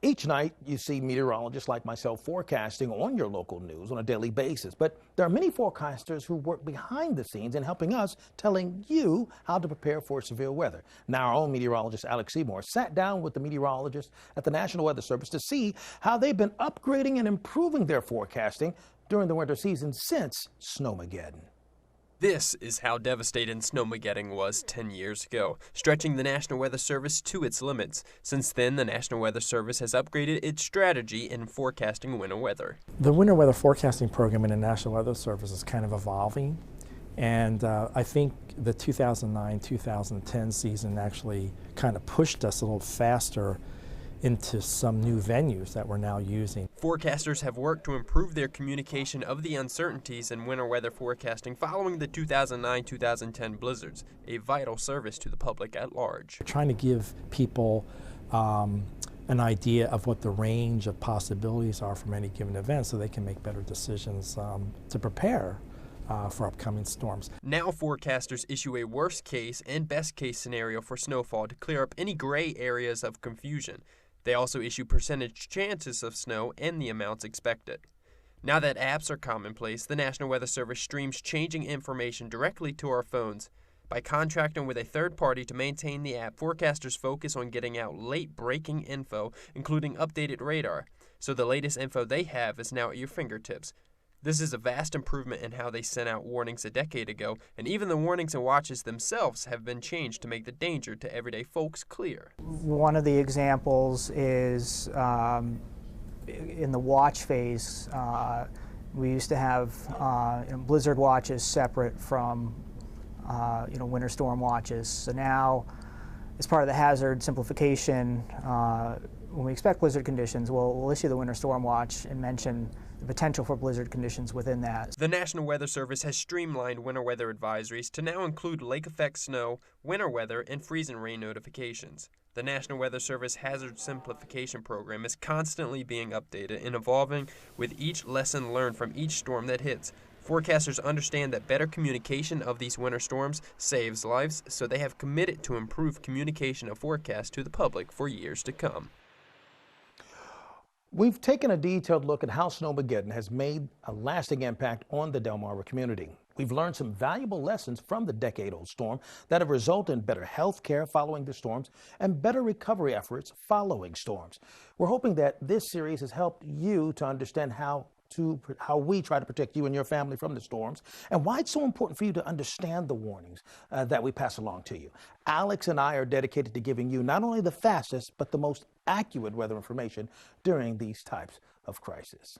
Each night, you see meteorologists like myself forecasting on your local news on a daily basis. But there are many forecasters who work behind the scenes in helping us, telling you how to prepare for severe weather. Now, our own meteorologist, Alex Seymour, sat down with the meteorologists at the National Weather Service to see how they've been upgrading and improving their forecasting during the winter season since Snowmageddon. This is how devastating Snowmageddon was 10 years ago, stretching the National Weather Service to its limits. Since then, the National Weather Service has upgraded its strategy in forecasting winter weather. The winter weather forecasting program in the National Weather Service is kind of evolving, and I think the 2009-2010 season actually kind of pushed us a little faster into some new venues that we're now using. Forecasters have worked to improve their communication of the uncertainties in winter weather forecasting following the 2009-2010 blizzards, a vital service to the public at large. We're trying to give people an idea of what the range of possibilities are from any given event so they can make better decisions to prepare for upcoming storms. Now forecasters issue a worst case and best case scenario for snowfall to clear up any gray areas of confusion. They also issue percentage chances of snow and the amounts expected. Now that apps are commonplace, the National Weather Service streams changing information directly to our phones. By contracting with a third party to maintain the app, forecasters focus on getting out late-breaking info, including updated radar. So the latest info they have is now at your fingertips. This is a vast improvement in how they sent out warnings a decade ago, and even the warnings and watches themselves have been changed to make the danger to everyday folks clear. One of the examples is in the watch phase. We used to have blizzard watches separate from winter storm watches. So now, as part of the hazard simplification, when we expect blizzard conditions, we'll issue the winter storm watch and mention the potential for blizzard conditions within that. The National Weather Service has streamlined winter weather advisories to now include lake effect snow, winter weather, and freezing rain notifications. The National Weather Service Hazard Simplification Program is constantly being updated and evolving with each lesson learned from each storm that hits. Forecasters understand that better communication of these winter storms saves lives, so they have committed to improve communication of forecasts to the public for years to come. We've taken a detailed look at how Snowmageddon has made a lasting impact on the Delmarva community. We've learned some valuable lessons from the decade-old storm that have resulted in better health care following the storms and better recovery efforts following storms. We're hoping that this series has helped you to understand how we try to protect you and your family from the storms, and why it's so important for you to understand the warnings that we pass along to you. Alex and I are dedicated to giving you not only the fastest, but the most accurate weather information during these types of crises.